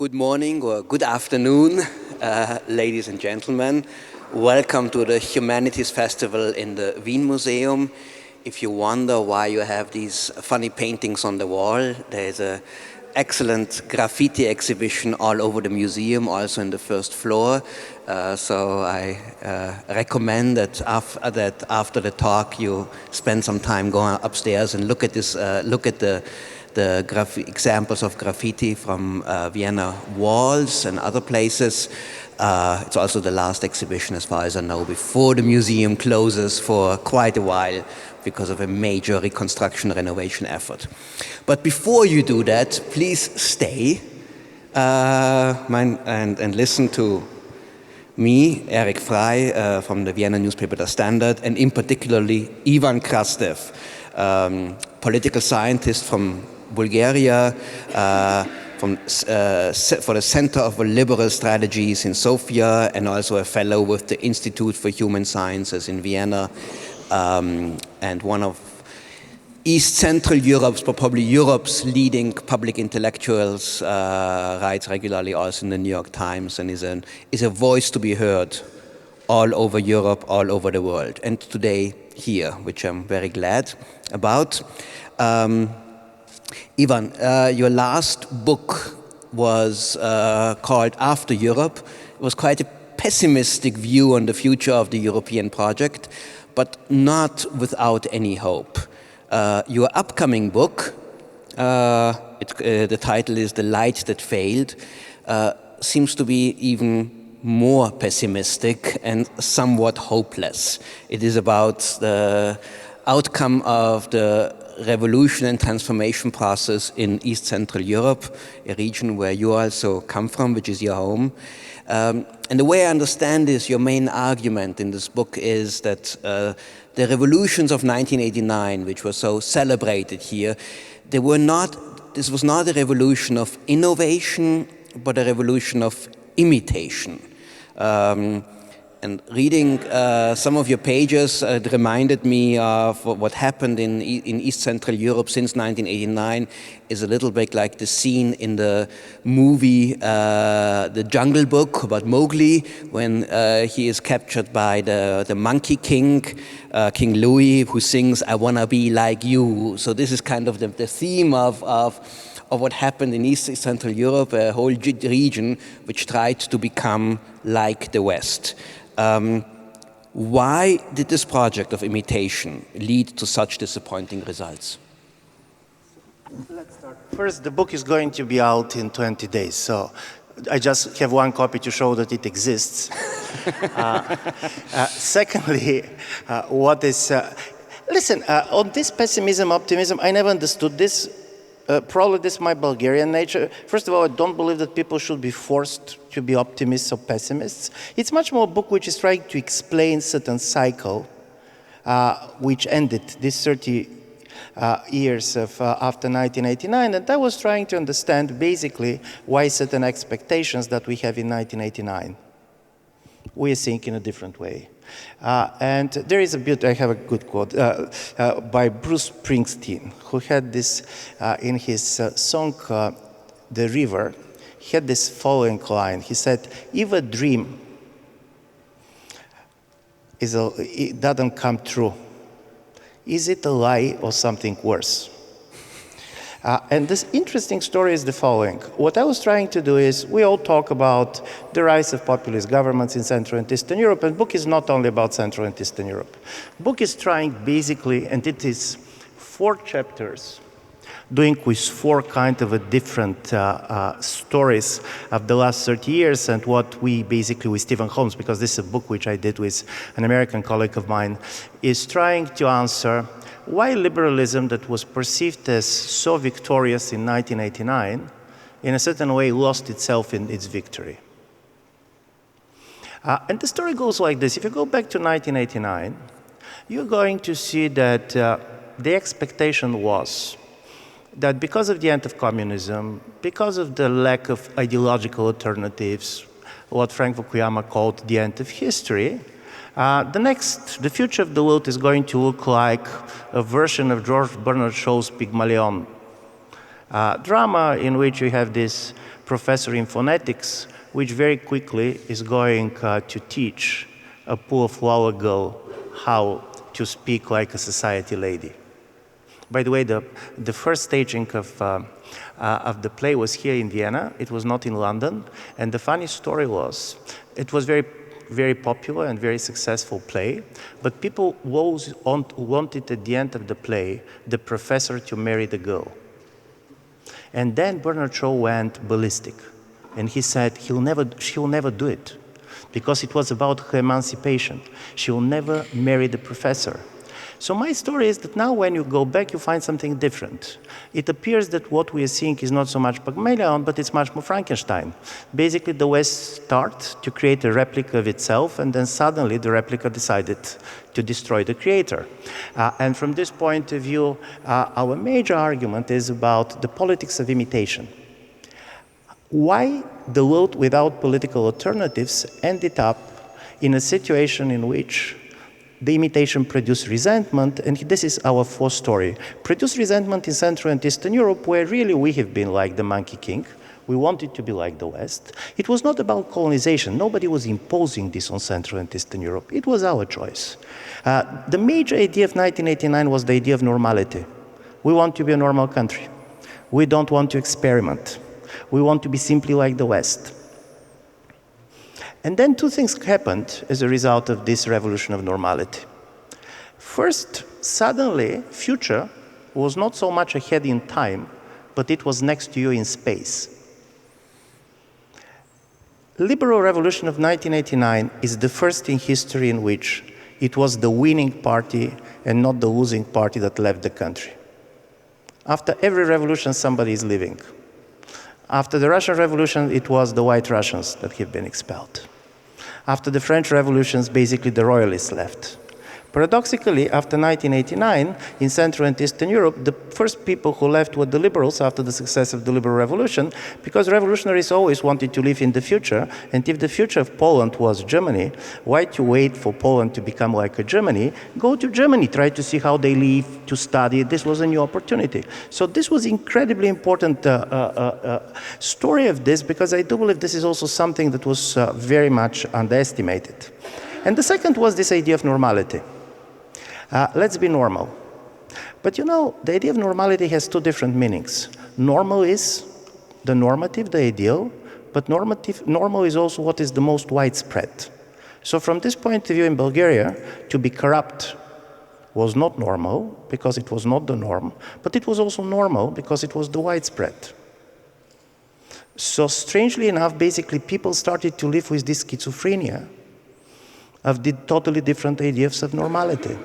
Good morning or good afternoon, ladies and gentlemen. Welcome to the Humanities Festival in the Wien Museum. If you wonder why you have these funny paintings on the wall, there's an excellent graffiti exhibition all over the museum, also in the first floor. So I recommend that after the talk you spend some time going upstairs and look at this, look at the examples of graffiti from Vienna walls and other places. It's also the last exhibition, as far as I know, before the museum closes for quite a while because of a major reconstruction renovation effort. But before you do that, please stay and listen to me, Eric Frey, from the Vienna newspaper Der Standard, and in particularly Ivan Krastev, political scientist from Bulgaria, for the Center of Liberal Strategies in Sofia, and also a fellow with the Institute for Human Sciences in Vienna, and one of East Central Europe's, but probably Europe's leading public intellectuals, writes regularly also in the New York Times, and is a voice to be heard all over Europe, all over the world, and today here, which I'm very glad about. Ivan, your last book was called After Europe. It was quite a pessimistic view on the future of the European project, but not without any hope. Your upcoming book, the title is The Light That Failed, seems to be even more pessimistic and somewhat hopeless. It is about the outcome of the revolution and transformation process in East Central Europe, a region where you also come from, which is your home. And the way I understand this, your main argument in this book is that the revolutions of 1989, which were so celebrated here, this was not a revolution of innovation, but a revolution of imitation. And reading some of your pages, it reminded me of what happened in East Central Europe since 1989 is a little bit like the scene in the movie The Jungle Book about Mowgli, when he is captured by the Monkey King, King Louis, who sings, "I wanna be like you." So this is kind of the theme of what happened in East Central Europe, a whole region which tried to become like the West. Why did this project of imitation lead to such disappointing results? Let's start. First, the book is going to be out in 20 days, so I just have one copy to show that it exists. Secondly, listen, on this pessimism, optimism, I never understood this. Probably this is my Bulgarian nature. First of all, I don't believe that people should be forced to be optimists or pessimists. It's much more a book which is trying to explain certain cycle which ended these 30 years of after 1989, and I was trying to understand basically why certain expectations that we have in 1989 we are seeing in a different way. And there is I have a good quote by Bruce Springsteen, who had this in his song, The River. He had this following line. He said, if a dream it doesn't come true, is it a lie or something worse? And this interesting story is the following. What I was trying to do is, we all talk about the rise of populist governments in Central and Eastern Europe, and the book is not only about Central and Eastern Europe. The book is trying basically, and it is 4 chapters, doing with 4 kind of a different stories of the last 30 years, and what we basically with Stephen Holmes, because this is a book which I did with an American colleague of mine, is trying to answer why liberalism that was perceived as so victorious in 1989, in a certain way lost itself in its victory. And the story goes like this. If you go back to 1989, you're going to see that the expectation was that because of the end of communism, because of the lack of ideological alternatives, what Frank Fukuyama called the end of history, the future of the world is going to look like a version of George Bernard Shaw's Pygmalion drama, in which you have this professor in phonetics, which very quickly is going to teach a poor flower girl how to speak like a society lady. By the way, the first staging of the play was here in Vienna. It was not in London. And the funny story was, it was very popular and very successful play, but people wanted at the end of the play the professor to marry the girl. And then Bernard Shaw went ballistic, and he said she'll never do it, because it was about her emancipation. She'll never marry the professor. So my story is that now when you go back, you find something different. It appears that what we are seeing is not so much Pygmalion, but it's much more Frankenstein. Basically, the West started to create a replica of itself, and then suddenly the replica decided to destroy the creator. And from this point of view, our major argument is about the politics of imitation. Why the world without political alternatives ended up in a situation in which the imitation produced resentment, and this is our fourth story. Produced resentment in Central and Eastern Europe, where really we have been like the Monkey King. We wanted to be like the West. It was not about colonization. Nobody was imposing this on Central and Eastern Europe. It was our choice. The major idea of 1989 was the idea of normality. We want to be a normal country. We don't want to experiment. We want to be simply like the West. And then two things happened as a result of this revolution of normality. First, suddenly, future was not so much ahead in time, but it was next to you in space. Liberal revolution of 1989 is the first in history in which it was the winning party and not the losing party that left the country. After every revolution, somebody is leaving. After the Russian Revolution, it was the White Russians that have been expelled. After the French revolutions, basically the royalists left. Paradoxically, after 1989, in Central and Eastern Europe, the first people who left were the liberals after the success of the liberal revolution, because revolutionaries always wanted to live in the future, and if the future of Poland was Germany, why to wait for Poland to become like a Germany? Go to Germany, try to see how they live, to study. This was a new opportunity. So this was incredibly important story of this, because I do believe this is also something that was very much underestimated. And the second was this idea of normality. Let's be normal. But you know, the idea of normality has two different meanings. Normal is the normative, the ideal, but normal is also what is the most widespread. So from this point of view in Bulgaria, to be corrupt was not normal because it was not the norm, but it was also normal because it was the widespread. So strangely enough, basically people started to live with this schizophrenia of the totally different ideas of normality.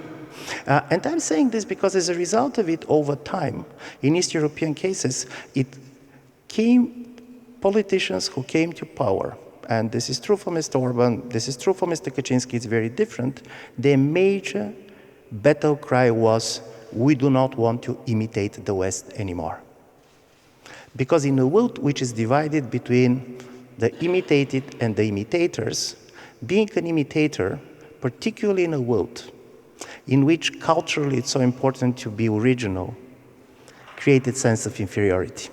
And I'm saying this because as a result of it over time, in East European cases, it came politicians who came to power, and this is true for Mr. Orbán, this is true for Mr. Kaczynski, it's very different. Their major battle cry was, we do not want to imitate the West anymore. Because in a world which is divided between the imitated and the imitators, being an imitator, particularly in a world in which culturally it's so important to be original, created sense of inferiority.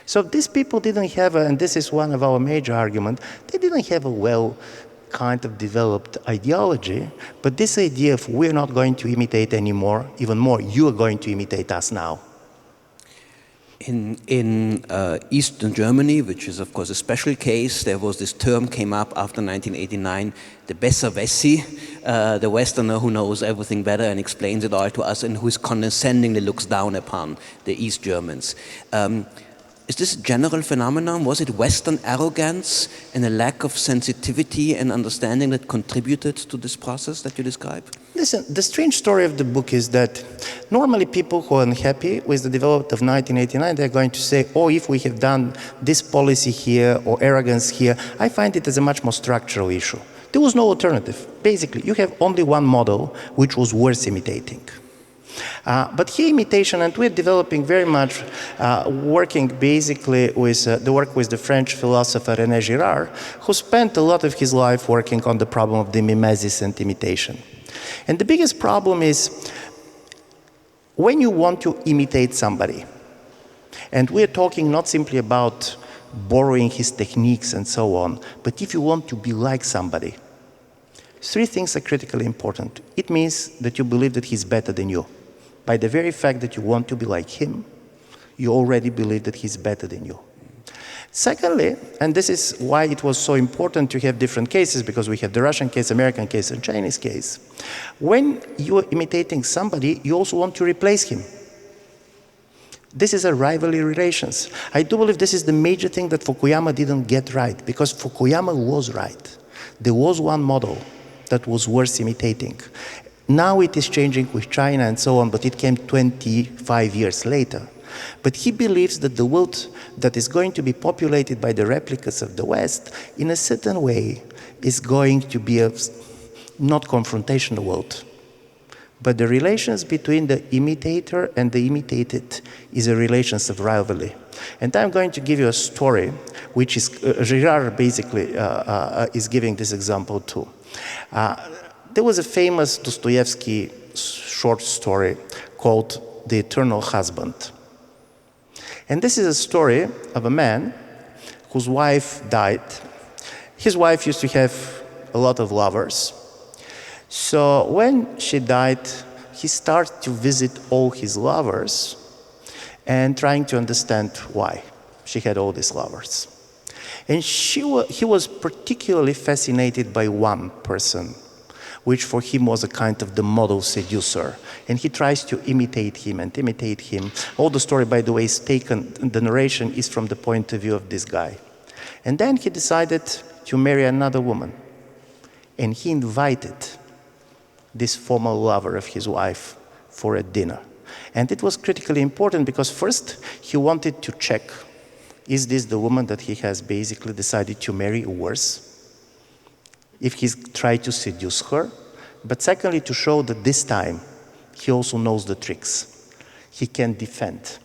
So these people didn't have, and this is one of our major arguments, they didn't have a well kind of developed ideology, but this idea of we're not going to imitate anymore, even more, you are going to imitate us now. In Eastern Germany, which is of course a special case, there was this term came up after 1989, the Besserwissi, the Westerner who knows everything better and explains it all to us and who condescendingly looks down upon the East Germans. Is this a general phenomenon? Was it Western arrogance and a lack of sensitivity and understanding that contributed to this process that you describe? Listen, the strange story of the book is that normally people who are unhappy with the development of 1989, they're going to say, oh, if we have done this policy here or arrogance here, I find it as a much more structural issue. There was no alternative. Basically, you have only one model which was worth imitating. But here imitation, and we're developing very much working basically with the work with the French philosopher René Girard, who spent a lot of his life working on the problem of the mimesis and imitation. And the biggest problem is when you want to imitate somebody, and we're talking not simply about borrowing his techniques and so on. But if you want to be like somebody, three things are critically important. It means that you believe that he's better than you. By the very fact that you want to be like him, you already believe that he's better than you. Secondly, and this is why it was so important to have different cases, because we have the Russian case, American case, and Chinese case. When you are imitating somebody, you also want to replace him. This is a rivalry relations. I do believe this is the major thing that Fukuyama didn't get right, because Fukuyama was right. There was one model that was worth imitating. Now it is changing with China and so on, but it came 25 years later. But he believes that the world that is going to be populated by the replicas of the West, in a certain way, is going to be a not confrontational world. But the relations between the imitator and the imitated is a relations of rivalry. And I'm going to give you a story, which is, Girard basically is giving this example too. There was a famous Dostoevsky short story called The Eternal Husband. And this is a story of a man whose wife died. His wife used to have a lot of lovers. So when she died, he started to visit all his lovers and trying to understand why she had all these lovers. And he was particularly fascinated by one person, which for him was a kind of the model seducer. And he tries to imitate him and imitate him. All the story, by the way, is taken, the narration is from the point of view of this guy. And then he decided to marry another woman. And he invited this former lover of his wife for a dinner. And it was critically important because first he wanted to check, is this the woman that he has basically decided to marry, or worse? If he's tried to seduce her, but secondly to show that this time he also knows the tricks. He can defend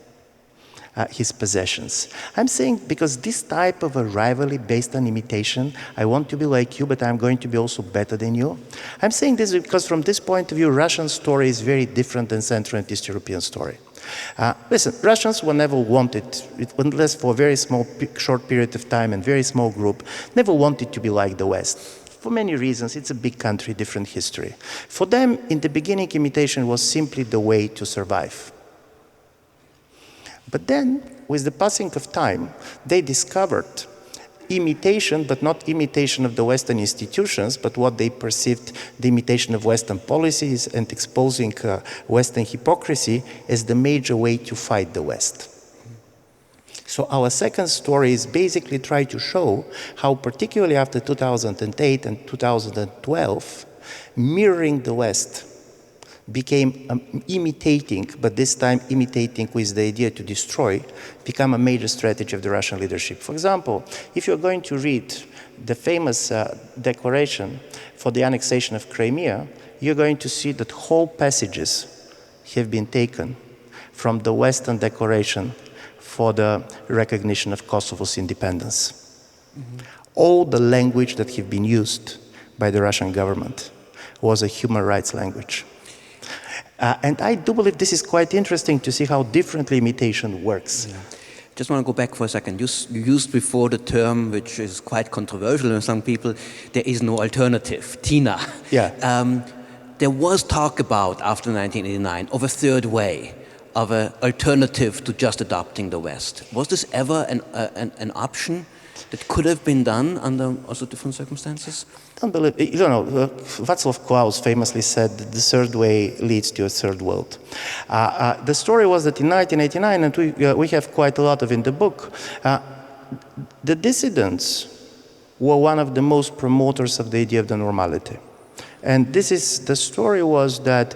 his possessions. I'm saying because this type of a rivalry based on imitation, I want to be like you, but I'm going to be also better than you. I'm saying this because from this point of view, Russian story is very different than Central and East European story. Listen, Russians were never wanted, unless for a very small, short period of time and very small group, never wanted to be like the West. For many reasons, it's a big country, different history. For them, in the beginning, imitation was simply the way to survive. But then, with the passing of time, they discovered imitation, but not imitation of the Western institutions, but what they perceived the imitation of Western policies and exposing Western hypocrisy as the major way to fight the West. So our second story is basically try to show how, particularly after 2008 and 2012, mirroring the West became imitating, but this time imitating with the idea to destroy, become a major strategy of the Russian leadership. For example, if you're going to read the famous declaration for the annexation of Crimea, you're going to see that whole passages have been taken from the Western declaration for the recognition of Kosovo's independence. Mm-hmm. All the language that have been used by the Russian government was a human rights language. And I do believe this is quite interesting to see how differently imitation works. Yeah. Just want to go back for a second. You used before the term, which is quite controversial in some people, there is no alternative, TINA. Yeah. There was talk about, after 1989, of a third way, of an alternative to just adopting the West. Was this ever an option that could have been done under also different circumstances? Don't believe, you know, Václav Klaus famously said that the third way leads to a third world. The story was that in 1989, and we have quite a lot of in the book, the dissidents were one of the most promoters of the idea of the normality. And the story was that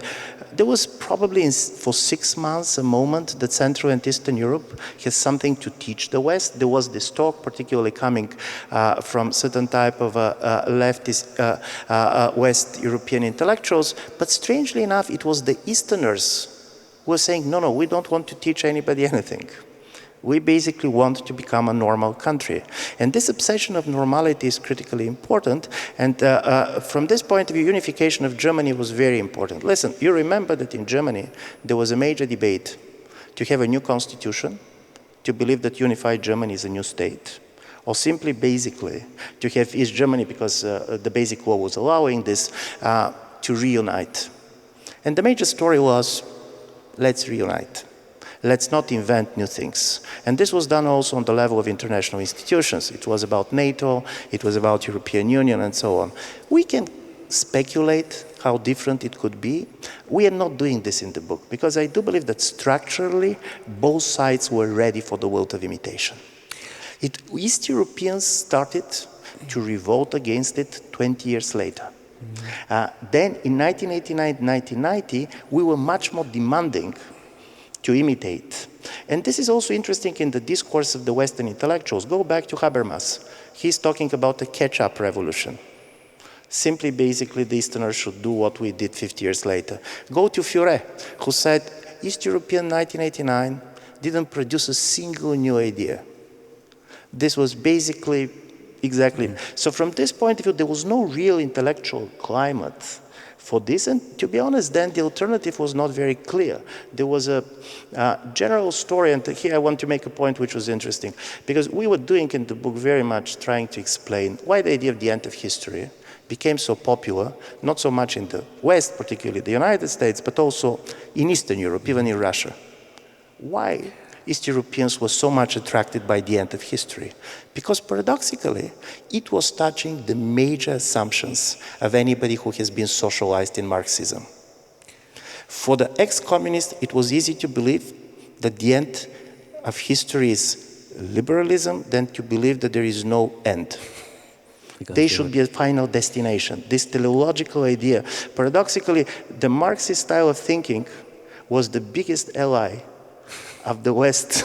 there was probably for 6 months a moment that Central and Eastern Europe has something to teach the West. There was this talk, particularly coming from certain type of leftist West European intellectuals, but strangely enough, it was the Easterners who were saying, no, we don't want to teach anybody anything. We basically want to become a normal country. And this obsession of normality is critically important. And from this point of view, unification of Germany was very important. Listen, you remember that in Germany, there was a major debate to have a new constitution, to believe that unified Germany is a new state, or simply basically to have East Germany, because the basic law was allowing this, to reunite. And the major story was, let's reunite. Let's not invent new things. And this was done also on the level of international institutions. It was about NATO, it was about European Union, and so on. We can speculate how different it could be. We are not doing this in the book, because I do believe that structurally, both sides were ready for the world of imitation. East Europeans started to revolt against it 20 years later. Then in 1989, 1990, we were much more demanding to imitate. And this is also interesting in the discourse of the Western intellectuals. Go back to Habermas. He's talking about a catch-up revolution. Simply, basically, the Easterners should do what we did 50 years later. Go to Frey, who said East European 1989 didn't produce a single new idea. This was basically exactly. So from this point of view, there was no real intellectual climate for this. And to be honest, then the alternative was not very clear. There was a general story, and here I want to make a point which was interesting, because we were doing in the book very much trying to explain why the idea of the end of history became so popular, not so much in the West, particularly the United States, but also in Eastern Europe, even in Russia. Why East Europeans were so much attracted by the end of history? Because paradoxically, it was touching the major assumptions of anybody who has been socialized in Marxism. For the ex-communists, it was easy to believe that the end of history is liberalism than to believe that there is no end. They should be a final destination. This teleological idea, paradoxically, the Marxist style of thinking was the biggest ally of the West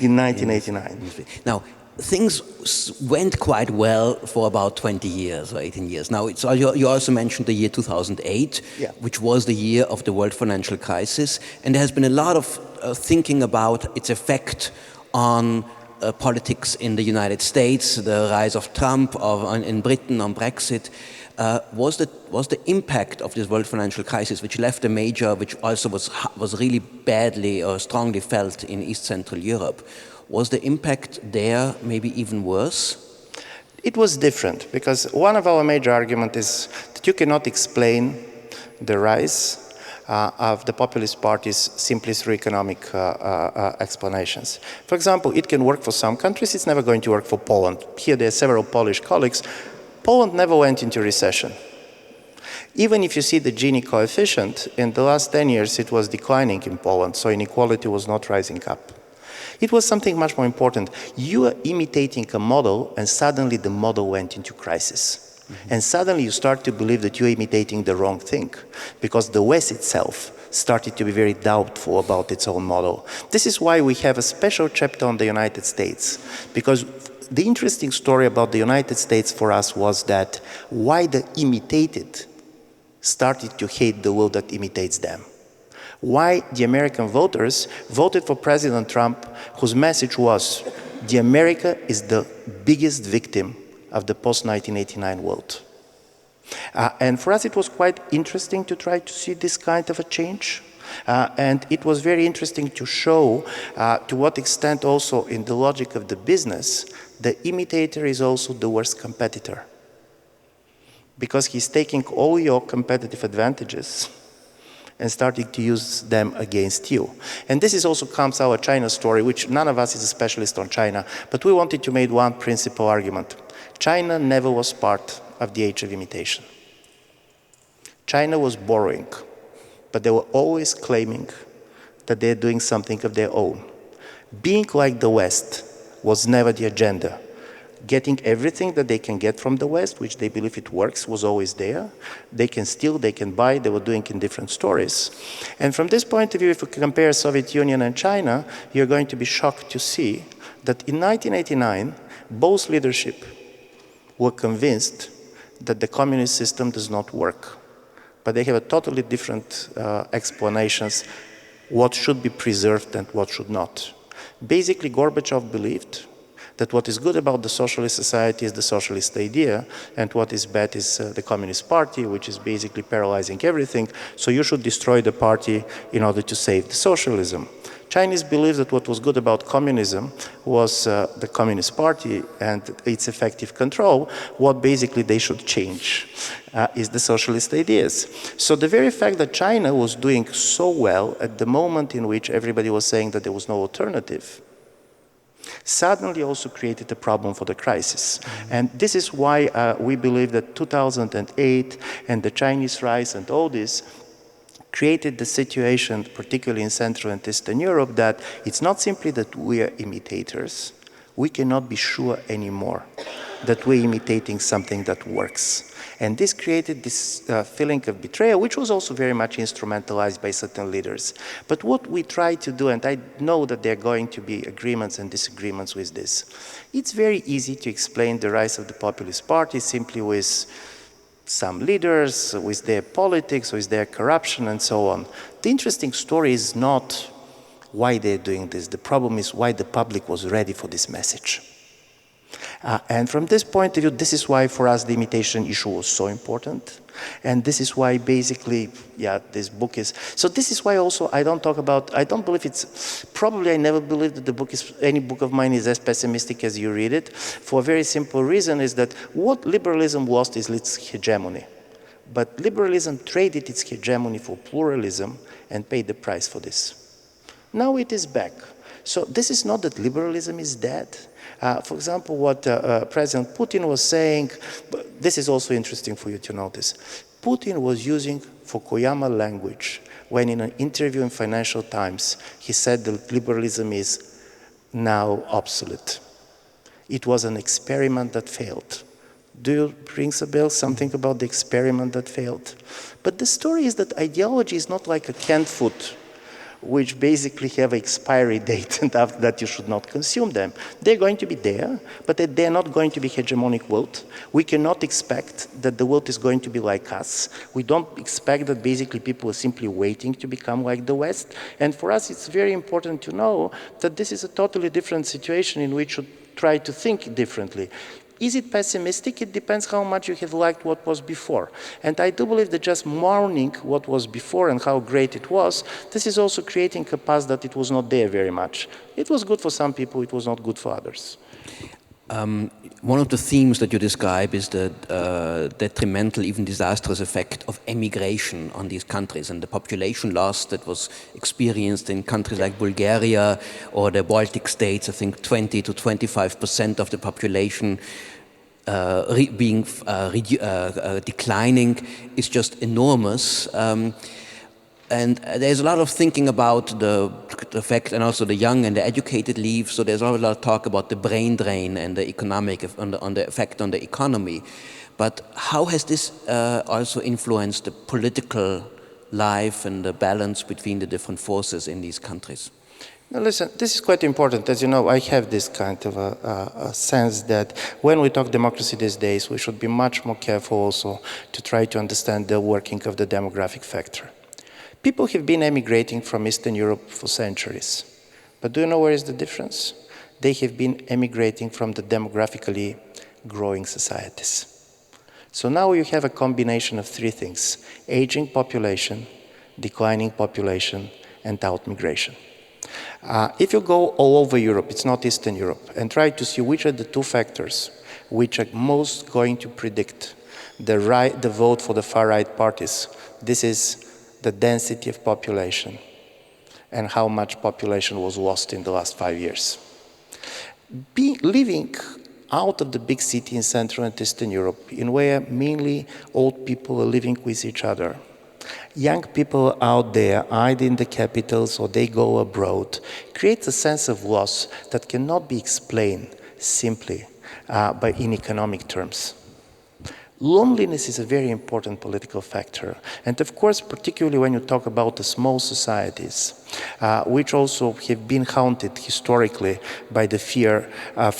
in 1989. Now, things went quite well for about 20 years or 18 years. Now, you also mentioned the year 2008, which was the year of the world financial crisis, and there has been a lot of thinking about its effect on politics in the United States, the rise of Trump, in Britain on Brexit. Was the impact of this world financial crisis, which left a major, which also was really badly or strongly felt in East Central Europe, was the impact there maybe even worse? It was different, because one of our major arguments is that you cannot explain the rise of the populist parties simply through economic explanations. For example, it can work for some countries, it's never going to work for Poland. Here there are several Polish colleagues. Poland never went into recession. Even if you see the Gini coefficient, in the last 10 years it was declining in Poland, so inequality was not rising up. It was something much more important. You are imitating a model, and suddenly the model went into crisis. And suddenly you start to believe that you're imitating the wrong thing, because the West itself started to be very doubtful about its own model. This is why we have a special chapter on the United States, because the interesting story about the United States for us was that why the imitated started to hate the world that imitates them. Why the American voters voted for President Trump, whose message was, the America is the biggest victim of the post-1989 world. And for us it was quite interesting to try to see this kind of a change. And it was very interesting to show to what extent also in the logic of the business, the imitator is also the worst competitor. Because he's taking all your competitive advantages and starting to use them against you. And this is also comes our China story, which none of us is a specialist on China, but we wanted to make one principal argument. China never was part of the age of imitation. China was borrowing, but they were always claiming that they're doing something of their own. Being like the West was never the agenda. Getting everything that they can get from the West, which they believe it works, was always there. They can steal, they can buy, they were doing in different stories. And from this point of view, if we compare Soviet Union and China, you're going to be shocked to see that in 1989, both leadership were convinced that the communist system does not work. But they have a totally different explanations what should be preserved and what should not. Basically, Gorbachev believed that what is good about the socialist society is the socialist idea, and what is bad is the Communist Party, which is basically paralyzing everything, so you should destroy the party in order to save the socialism. Chinese believe that what was good about communism was the Communist Party and its effective control. What basically they should change is the socialist ideas. So the very fact that China was doing so well at the moment in which everybody was saying that there was no alternative, suddenly also created a problem for the crisis. And this is why we believe that 2008 and the Chinese rise and all this created the situation, particularly in Central and Eastern Europe, that it's not simply that we are imitators, we cannot be sure anymore that we're imitating something that works. And this created this feeling of betrayal, which was also very much instrumentalized by certain leaders. But what we try to do, and I know that there are going to be agreements and disagreements with this, it's very easy to explain the rise of the Populist Party simply with some leaders, with their politics, with their corruption, and so on. The interesting story is not why they're doing this. The problem is why the public was ready for this message. And from this point of view, this is why for us the imitation issue was so important. And this is why basically, yeah, this book is, so this is why also I don't talk about, I don't believe it's, probably I never believed that the book is, any book of mine is as pessimistic as you read it, for a very simple reason is that what liberalism lost is its hegemony. But liberalism traded its hegemony for pluralism and paid the price for this. Now it is back. So this is not that liberalism is dead. For example, what President Putin was saying, this is also interesting for you to notice. Putin was using Fukuyama language when in an interview in Financial Times, he said that liberalism is now obsolete. It was an experiment that failed. Do you ring a bell, something about the experiment that failed? But the story is that ideology is not like a canned food, which basically have an expiry date, and after that you should not consume them. They're going to be there, but they're not going to be hegemonic world. We cannot expect that the world is going to be like us. We don't expect that basically people are simply waiting to become like the West. And for us, it's very important to know that this is a totally different situation in which we should try to think differently. Is it pessimistic? It depends how much you have liked what was before. And I do believe that just mourning what was before and how great it was, this is also creating a past that it was not there very much. It was good for some people, it was not good for others. One of the themes that you describe is the detrimental, even disastrous effect of emigration on these countries and the population loss that was experienced in countries like Bulgaria or the Baltic states. I think 20 to 25% of the population declining is just enormous. And there's a lot of thinking about the fact, and also the young and the educated leave. So there's a lot of talk about the brain drain and the economic, on the effect on the economy. But how has this also influenced the political life and the balance between the different forces in these countries? Now listen, this is quite important. As you know, I have this kind of a sense that when we talk democracy these days, we should be much more careful also to try to understand the working of the demographic factor. People have been emigrating from Eastern Europe for centuries. But do you know where is the difference? They have been emigrating from the demographically growing societies. So now you have a combination of three things: aging population, declining population, and outmigration. If you go all over Europe, it's not Eastern Europe, and try to see which are the two factors which are most going to predict the vote for the far-right parties, this is the density of population and how much population was lost in the last 5 years. Living out of the big city in Central and Eastern Europe, in where mainly old people are living with each other, young people out there, either in the capitals or they go abroad, creates a sense of loss that cannot be explained simply in economic terms. Loneliness is a very important political factor. And of course, particularly when you talk about the small societies, which also have been haunted historically by the fear of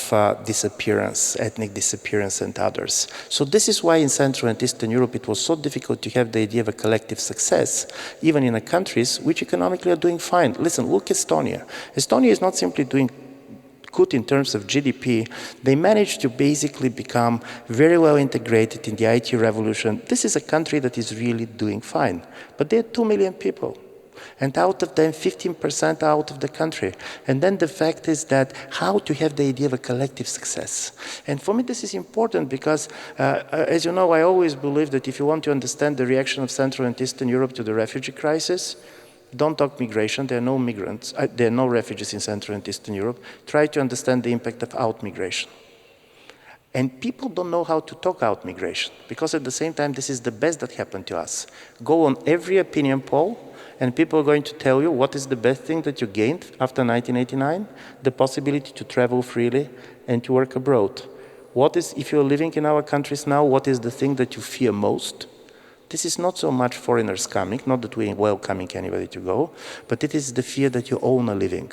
disappearance, ethnic disappearance and others. So this is why in Central and Eastern Europe it was so difficult to have the idea of a collective success, even in countries which economically are doing fine. Listen, look at Estonia. Estonia is not simply doing good in terms of GDP, they managed to basically become very well integrated in the IT revolution. This is a country that is really doing fine, but there are 2 million people. And out of them, 15% out of the country. And then the fact is that how to have the idea of a collective success. And for me, this is important because, as you know, I always believe that if you want to understand the reaction of Central and Eastern Europe to the refugee crisis, don't talk migration. There are no migrants. There are no refugees in Central and Eastern Europe. Try to understand the impact of out-migration. And people don't know how to talk out migration, because at the same time, this is the best that happened to us. Go on every opinion poll, and people are going to tell you what is the best thing that you gained after 1989, the possibility to travel freely and to work abroad. What is, if you're living in our countries now, what is the thing that you fear most? This is not so much foreigners coming, not that we're welcoming anybody to go, but it is the fear that you own a living.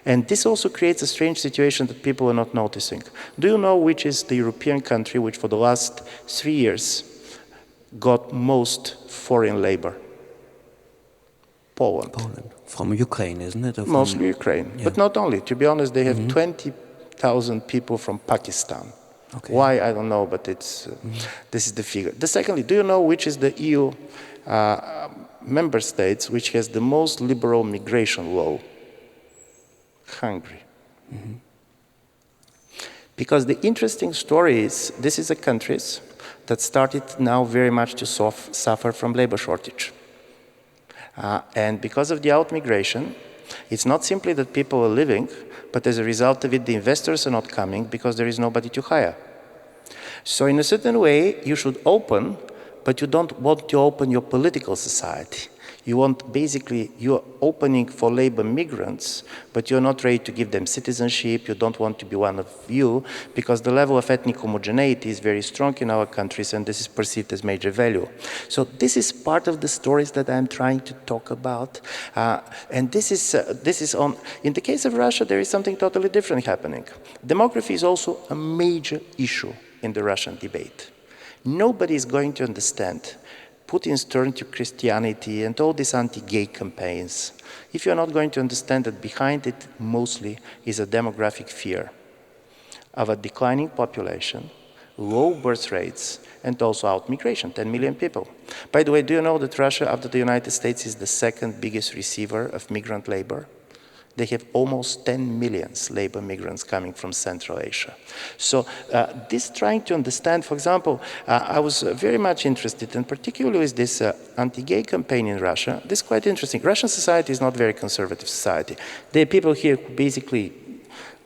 And this also creates a strange situation that people are not noticing. Do you know which is the European country which for the last 3 years got most foreign labor? Poland. Poland. From Ukraine, isn't it? Mostly Ukraine. Yeah. But not only. To be honest, they have 20,000 people from Pakistan. Okay. Why, I don't know, but it's this is the figure. Secondly, do you know which is the EU member states which has the most liberal migration law? Hungary. Because the interesting story is, this is a country that started now very much to suffer from labor shortage. And because of the out-migration, it's not simply that people are leaving, but as a result of it, the investors are not coming because there is nobody to hire. So in a certain way, you should open, but you don't want to open your political society. You want, basically, you're opening for labor migrants, but you're not ready to give them citizenship. You don't want to be one of you, because the level of ethnic homogeneity is very strong in our countries, and this is perceived as major value. So this is part of the stories that I'm trying to talk about. And this is on, in the case of Russia, there is something totally different happening. Demography is also a major issue in the Russian debate. Nobody is going to understand Putin's turn to Christianity and all these anti-gay campaigns, if you're not going to understand that behind it mostly is a demographic fear of a declining population, low birth rates, and also out-migration, 10 million people. By the way, do you know that Russia, after the United States, is the second biggest receiver of migrant labor? They have almost 10 million labor migrants coming from Central Asia. So this trying to understand, for example, I was very much interested, and particularly with this anti-gay campaign in Russia. This is quite interesting. Russian society is not a very conservative society. There are people here who basically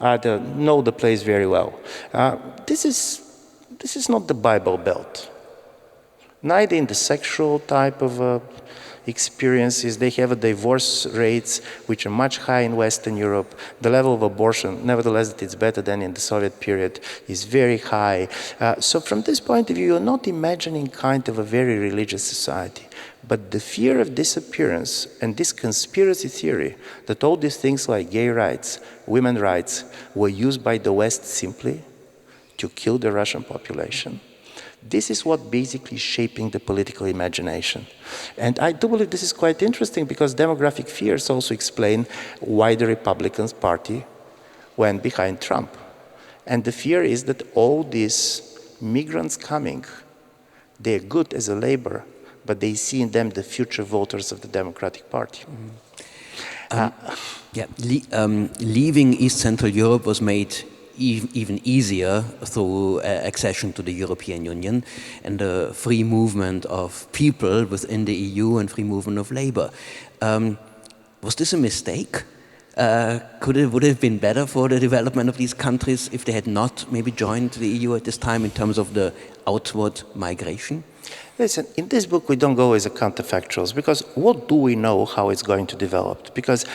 know the place very well. This is not the Bible Belt. Neither in the sexual type of experiences, they have a divorce rates which are much higher in Western Europe. The level of abortion, nevertheless, that it's better than in the Soviet period, is very high. So from this point of view, you're not imagining kind of a very religious society. But the fear of disappearance and this conspiracy theory that all these things like gay rights, women's rights, were used by the West simply to kill the Russian population. This is what basically is shaping the political imagination. And I do believe this is quite interesting because demographic fears also explain why the Republican Party went behind Trump. And the fear is that all these migrants coming, they're good as a labor, but they see in them the future voters of the Democratic Party. Leaving East Central Europe was made even easier through accession to the European Union and the free movement of people within the EU and free movement of labor. Was this a mistake? Would it have been better for the development of these countries if they had not maybe joined the EU at this time in terms of the outward migration? Listen, in this book we don't go as a counterfactuals, because what do we know how it's going to develop? Because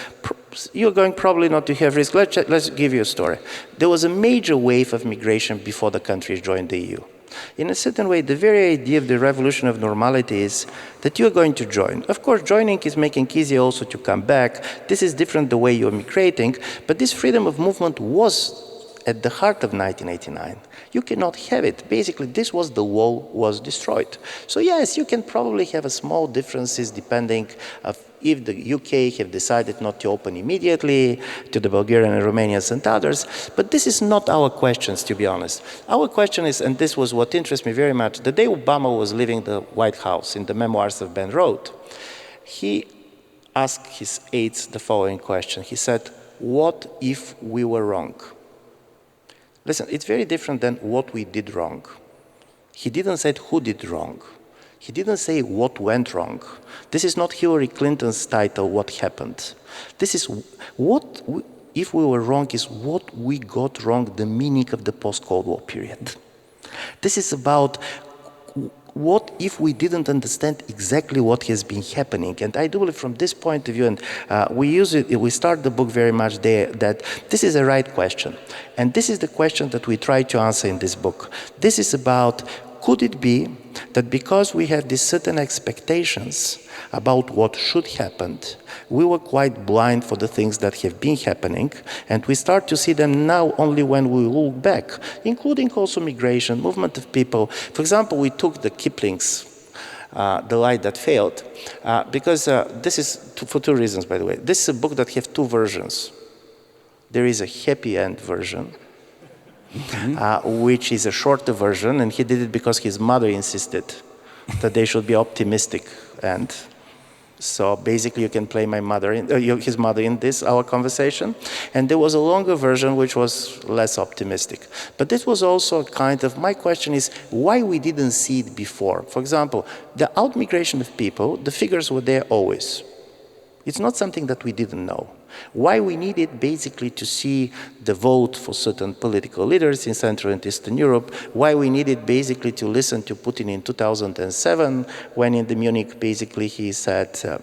you're going probably not to have risk. Let's give you a story. There was a major wave of migration before the countries joined the EU. In a certain way, the very idea of the revolution of normality is that you're going to join. Of course, joining is making it easier also to come back. This is different the way you're migrating, but this freedom of movement was at the heart of 1989. You cannot have it. Basically, this was the wall was destroyed. So yes, you can probably have a small differences depending of if the UK have decided not to open immediately to the Bulgarian and Romanians and others, but this is not our questions, to be honest. Our question is, and this was what interests me very much, the day Obama was leaving the White House in the memoirs of Ben wrote, he asked his aides the following question. He said, what if we were wrong? Listen, it's very different than what we did wrong. He didn't say who did wrong. He didn't say what went wrong. This is not Hillary Clinton's title, what happened. This is if we were wrong is what we got wrong, the meaning of the post-Cold War period. This is about what if we didn't understand exactly what has been happening. And I do believe from this point of view, and we start the book very much there, that this is a right question. And this is the question that we try to answer in this book. This is about, could it be that because we have these certain expectations about what should happen, we were quite blind for the things that have been happening, and we start to see them now only when we look back, including also migration, movement of people. For example, we took the Kipling's The Light That Failed, because this is for two reasons, by the way. This is a book that has two versions. There is a happy end version, which is a shorter version, and he did it because his mother insisted that they should be optimistic. And so basically you can play his mother in this, our conversation. And there was a longer version which was less optimistic. But this was also kind of, my question is, why we didn't see it before? For example, the out-migration of people, the figures were there always. It's not something that we didn't know. Why we needed basically to see the vote for certain political leaders in Central and Eastern Europe, why we needed basically to listen to Putin in 2007, when in the Munich basically he said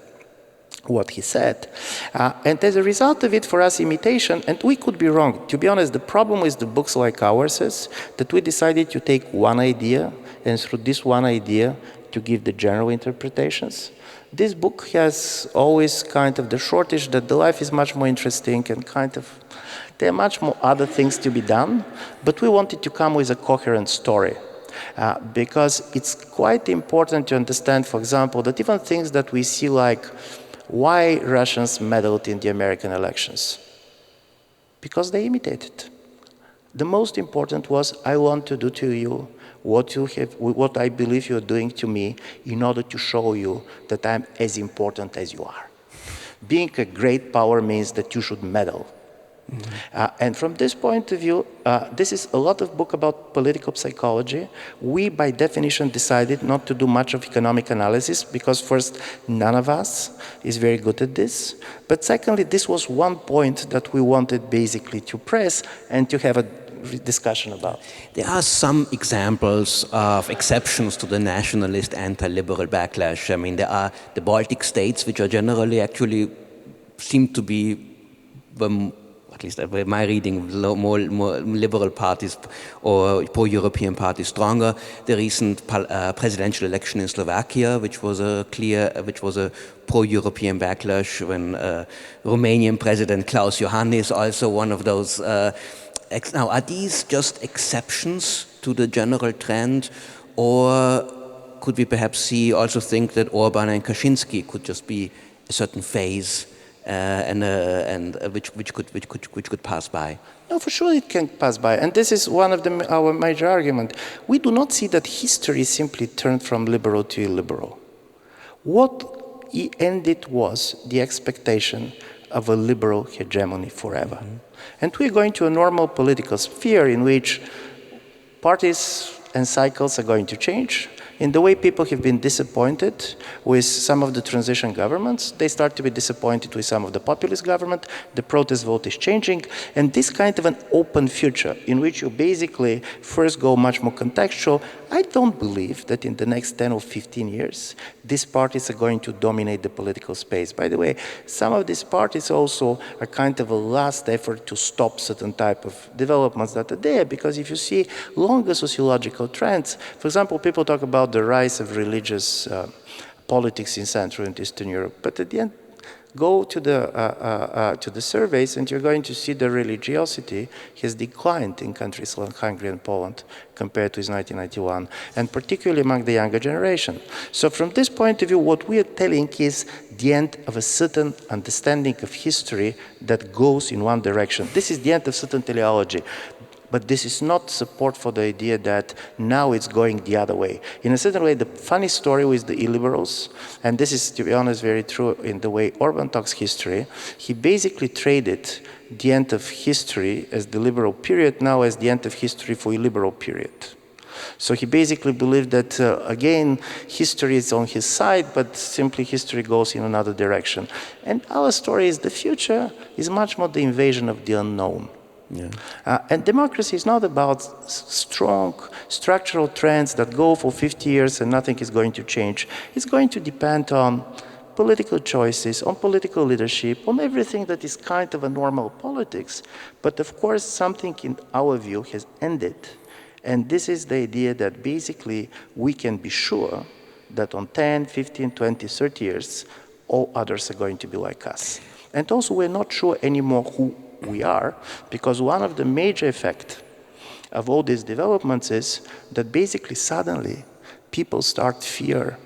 what he said. And as a result of it, for us, imitation, and we could be wrong. To be honest, the problem with the books like ours is that we decided to take one idea, and through this one idea, to give the general interpretations. This book has always kind of the shortage that the life is much more interesting and kind of, there are much more other things to be done, but we wanted to come with a coherent story. Because it's quite important to understand, for example, that even things that we see like why Russians meddled in the American elections. Because they imitated. The most important was, I want to do to you what I believe you're doing to me in order to show you that I'm as important as you are. Being a great power means that you should meddle. And from this point of view, this is a lot of book about political psychology. We, by definition, decided not to do much of economic analysis because first, none of us is very good at this. But secondly, this was one point that we wanted basically to press and to have a discussion about. There are some examples of exceptions to the nationalist anti-liberal backlash. I mean, there are the Baltic states, which are generally actually seem to be, at least by my reading, more liberal parties or pro-European parties stronger. The recent presidential election in Slovakia, which was a pro-European backlash, when Romanian President Klaus Iohannis is also one of those. Now, are these just exceptions to the general trend, or could we perhaps also think that Orbán and Kaczynski could just be a certain phase, which could pass by? No, for sure it can pass by, and this is one of our major arguments. We do not see that history simply turned from liberal to illiberal. What ended was the expectation of a liberal hegemony forever. And we're going to a normal political sphere in which parties and cycles are going to change. In the way people have been disappointed with some of the transition governments, they start to be disappointed with some of the populist government, the protest vote is changing, and this kind of an open future in which you basically first go much more contextual. I don't believe that in the next 10 or 15 years, these parties are going to dominate the political space. By the way, some of these parties also are kind of a last effort to stop certain type of developments that are there, because if you see longer sociological trends, for example, people talk about the rise of religious politics in Central and Eastern Europe, but at the end, go to the surveys and you're going to see the religiosity has declined in countries like Hungary and Poland compared to 1991, and particularly among the younger generation. So from this point of view, what we are telling is the end of a certain understanding of history that goes in one direction. This is the end of certain teleology. but this is not support for the idea that now it's going the other way. In a certain way, the funny story with the illiberals, and this is, to be honest, very true in the way Orbán talks history, he basically traded the end of history as the liberal period now as the end of history for illiberal period. So he basically believed that, again, history is on his side, but simply history goes in another direction. And our story is the future is much more the invasion of the unknown. Yeah. And democracy is not about strong structural trends that go for 50 years and nothing is going to change. It's going to depend on political choices, on political leadership, on everything that is kind of a normal politics. But of course, something in our view has ended. And this is the idea that basically we can be sure that on 10, 15, 20, 30 years, all others are going to be like us. And also we're not sure anymore who we are, because one of the major effects of all these developments is that basically suddenly people start fear.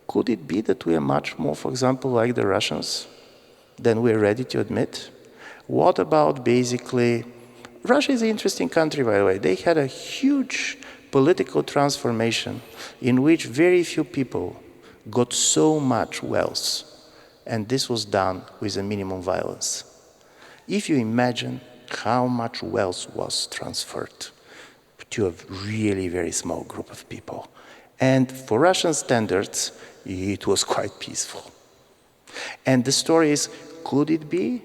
Could it be that we are much more, for example, like the Russians than we're ready to admit? What about basically, Russia is an interesting country, by the way. They had a huge political transformation in which very few people got so much wealth, and this was done with a minimum violence. If you imagine how much wealth was transferred to a really very small group of people. And for Russian standards, it was quite peaceful. And the story is, could it be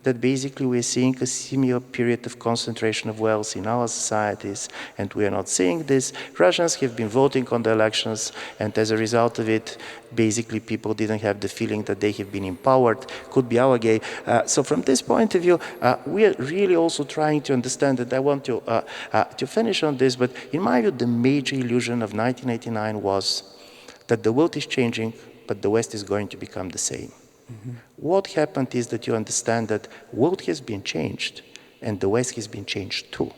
that basically we're seeing a similar period of concentration of wealth in our societies, and we are not seeing this? Russians have been voting on the elections, and as a result of it, basically people didn't have the feeling that they have been empowered. Could be our game. So from this point of view, we are really also trying to understand that. I want to finish on this, but in my view, the major illusion of 1989 was that the world is changing, but the West is going to become the same. Mm-hmm. What happened is that you understand that the world has been changed and the West has been changed too.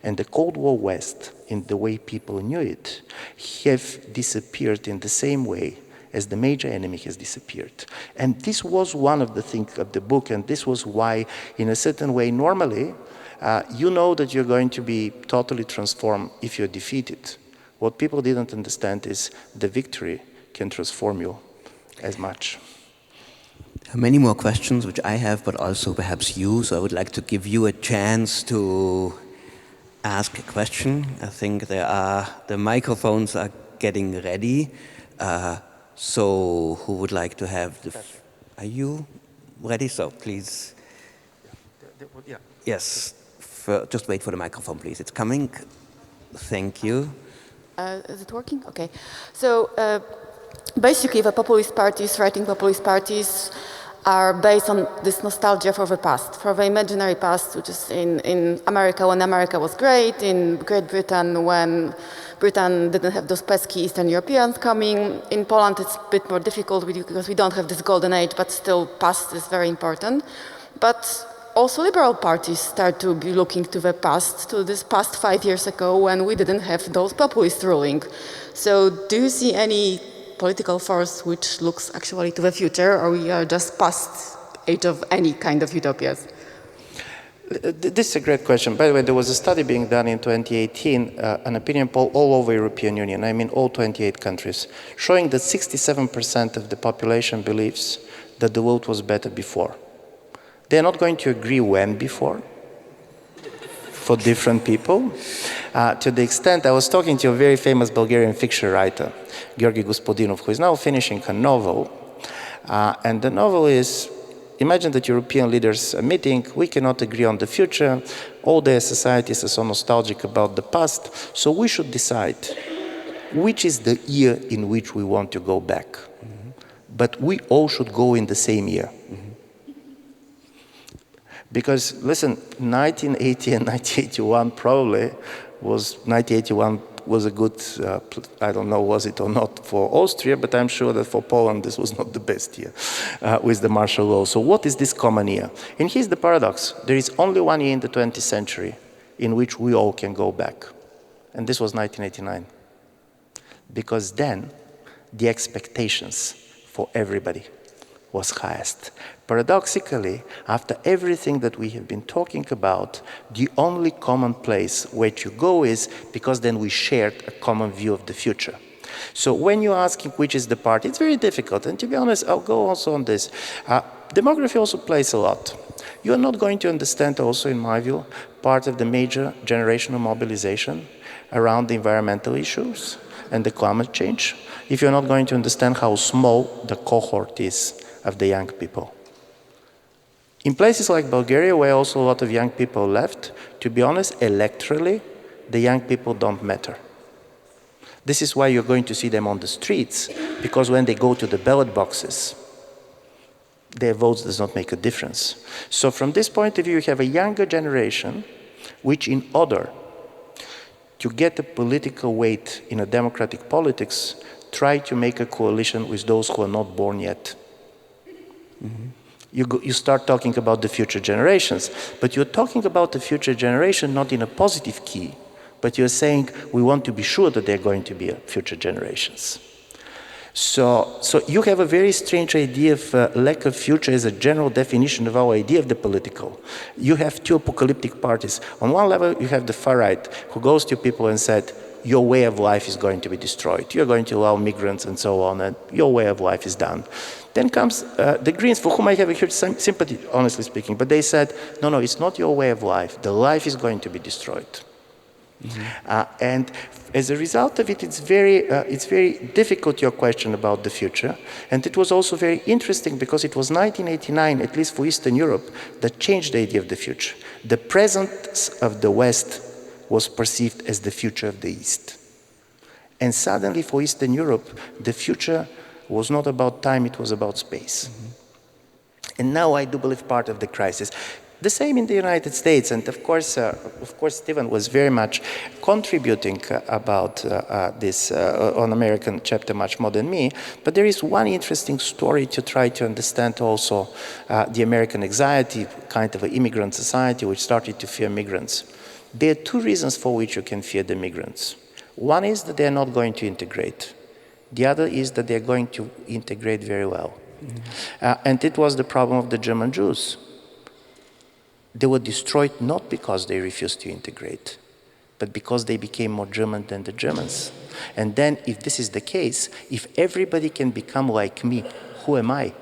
And the Cold War West, in the way people knew it, have disappeared in the same way as the major enemy has disappeared. And this was one of the things of the book, and this was why, in a certain way, normally, you know that you're going to be totally transformed if you're defeated. What people didn't understand is the victory can transform you as much. Many more questions, which I have, but also perhaps you. So I would like to give you a chance to ask a question. I think the microphones are getting ready. So who would like to have are you ready? So please. Yeah. Yes. Just wait for the microphone, please. It's coming. Thank you. Is it working? Okay. So basically, the populist parties, right-wing populist parties, are based on this nostalgia for the past, for the imaginary past, which is in America when America was great, in Great Britain when Britain didn't have those pesky Eastern Europeans coming. In Poland it's a bit more difficult because we don't have this golden age, but still past is very important. But also liberal parties start to be looking to the past, to this past 5 years ago when we didn't have those populists ruling. So do you see any political force which looks actually to the future, or we are just past age of any kind of utopias? This is a great question. By the way, there was a study being done in 2018, an opinion poll all over European Union, I mean all 28 countries, showing that 67% of the population believes that the world was better before. They're not going to agree when before, for different people. To the extent, I was talking to a very famous Bulgarian fiction writer, Georgi Gospodinov, who is now finishing a novel. And the novel is, imagine that European leaders are meeting, we cannot agree on the future, all their societies are so nostalgic about the past, so we should decide which is the year in which we want to go back. Mm-hmm. But we all should go in the same year. Mm-hmm. Because, listen, 1980 and 1981 probably was, 1981 was a good, I don't know was it or not for Austria, but I'm sure that for Poland this was not the best year with the martial law. So what is this common year? And here's the paradox. There is only one year in the 20th century in which we all can go back. And this was 1989. Because then the expectations for everybody was highest. Paradoxically, after everything that we have been talking about, the only common place where you go is because then we shared a common view of the future. So when you're asking which is the part, it's very difficult. And to be honest, I'll go also on this. Demography also plays a lot. You are not going to understand also, in my view, part of the major generational mobilization around the environmental issues and the climate change if you're not going to understand how small the cohort is of the young people. In places like Bulgaria, where also a lot of young people left, to be honest, electorally, the young people don't matter. This is why you're going to see them on the streets, because when they go to the ballot boxes, their votes does not make a difference. So from this point of view, you have a younger generation, which in order to get a political weight in a democratic politics, try to make a coalition with those who are not born yet. Mm-hmm. You start talking about the future generations, but you're talking about the future generation not in a positive key, but you're saying we want to be sure that they're going to be future generations. So you have a very strange idea of lack of future as a general definition of our idea of the political. You have two apocalyptic parties. On one level, you have the far right, who goes to people and said, your way of life is going to be destroyed. You're going to allow migrants and so on, and your way of life is done. Then comes the Greens, for whom I have a huge sympathy, honestly speaking, but they said, no, it's not your way of life. The life is going to be destroyed. Mm-hmm. And as a result of it, it's very difficult, your question about the future. And it was also very interesting because it was 1989, at least for Eastern Europe, that changed the idea of the future. The presence of the West was perceived as the future of the East. And suddenly for Eastern Europe, the future was not about time, it was about space. Mm-hmm. And now I do believe part of the crisis. The same in the United States, and of course, Stephen was very much contributing about this on American chapter much more than me, but there is one interesting story to try to understand also the American anxiety, kind of an immigrant society which started to fear migrants. There are two reasons for which you can fear the migrants. One is that they're not going to integrate. The other is that they're going to integrate very well. Mm-hmm. And it was the problem of the German Jews. They were destroyed not because they refused to integrate, but because they became more German than the Germans. And then, if this is the case, if everybody can become like me, who am I?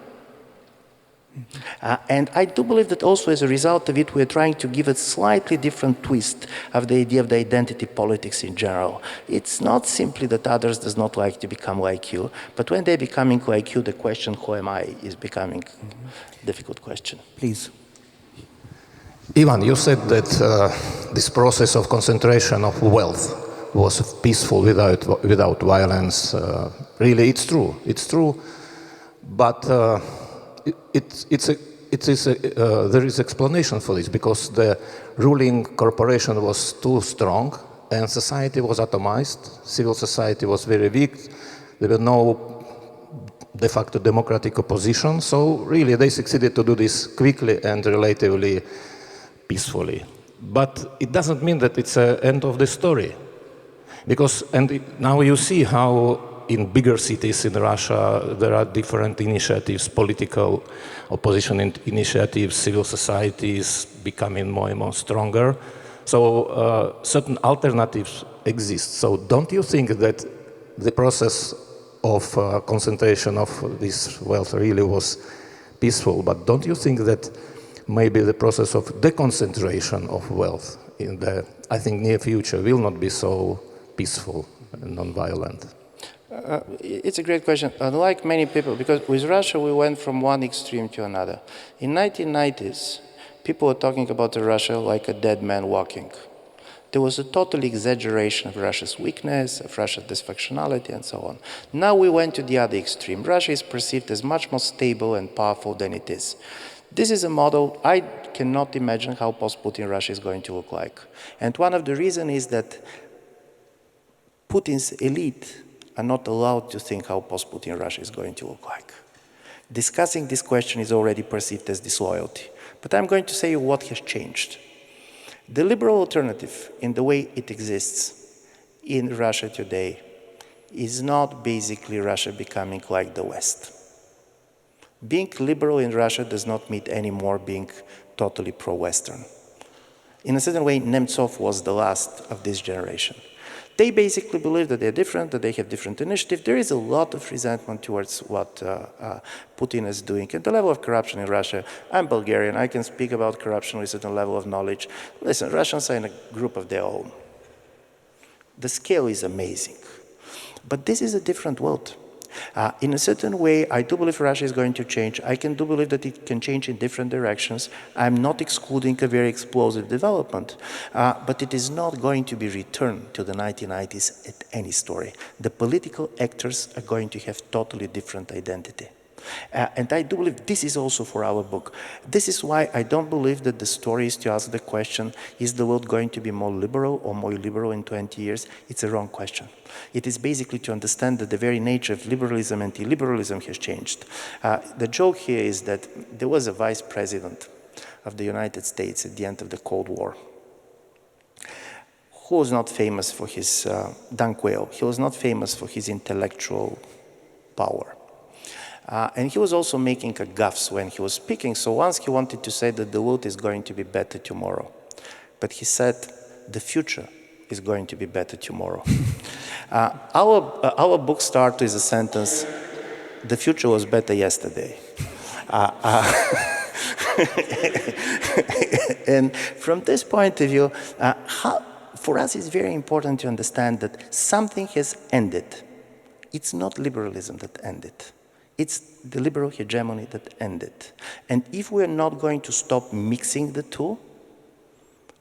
And I do believe that also as a result of it, we're trying to give a slightly different twist of the idea of the identity politics in general. It's not simply that others does not like to become like you, but when they're becoming like you, the question, who am I, is becoming a difficult question. Please. Ivan, you said that this process of concentration of wealth was peaceful without violence. Really, it's true. It's true, but there is explanation for this because the ruling corporation was too strong and society was atomized. Civil society was very weak. There were no de facto democratic opposition. So really, they succeeded to do this quickly and relatively peacefully. But it doesn't mean that it's the end of the story. Because, now you see how in bigger cities in Russia, there are different initiatives, political opposition initiatives, civil society is becoming more and more stronger. So certain alternatives exist. So don't you think that the process of concentration of this wealth really was peaceful? But don't you think that maybe the process of deconcentration of wealth in the, I think, near future will not be so peaceful and non-violent? It's a great question. Unlike many people, because with Russia we went from one extreme to another. In 1990s, people were talking about Russia like a dead man walking. There was a total exaggeration of Russia's weakness, of Russia's dysfunctionality, and so on. Now we went to the other extreme. Russia is perceived as much more stable and powerful than it is. This is a model I cannot imagine how post-Putin Russia is going to look like. And one of the reasons is that Putin's elite are not allowed to think how post-Putin Russia is going to look like. Discussing this question is already perceived as disloyalty. But I'm going to say what has changed. The liberal alternative, in the way it exists in Russia today, is not basically Russia becoming like the West. Being liberal in Russia does not mean anymore being totally pro-Western. In a certain way, Nemtsov was the last of this generation. They basically believe that they're different, that they have different initiative. There is a lot of resentment towards what Putin is doing. At the level of corruption in Russia, I'm Bulgarian, I can speak about corruption with a certain level of knowledge. Listen, Russians are in a group of their own. The scale is amazing. But this is a different world. In a certain way, I do believe Russia is going to change. I do believe that it can change in different directions. I'm not excluding a very explosive development, but it is not going to be returned to the 1990s at any story. The political actors are going to have totally different identity. And I do believe this is also for our book. This is why I don't believe that the story is to ask the question, is the world going to be more liberal or more illiberal in 20 years? It's a wrong question. It is basically to understand that the very nature of liberalism and illiberalism has changed. The joke here is that there was a vice president of the United States at the end of the Cold War who was not famous for his, Quayle, he was not famous for his intellectual power. And he was also making a gaffes when he was speaking. So once he wanted to say that the world is going to be better tomorrow. But he said, the future is going to be better tomorrow. Our book starts with a sentence, the future was better yesterday. And from this point of view, for us it's very important to understand that something has ended. It's not liberalism that ended. It's the liberal hegemony that ended. And if we're not going to stop mixing the two,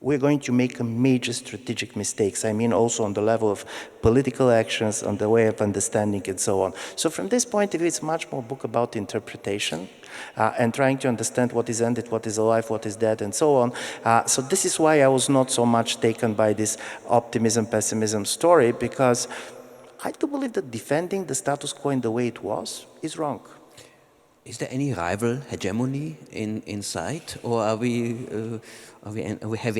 we're going to make a major strategic mistakes. I mean also on the level of political actions, on the way of understanding and so on. So from this point of view, it's much more a book about interpretation and trying to understand what is ended, what is alive, what is dead, and so on. So this is why I was not so much taken by this optimism, pessimism story, because I do believe that defending the status quo in the way it was is wrong. Is there any rival hegemony in sight, or have we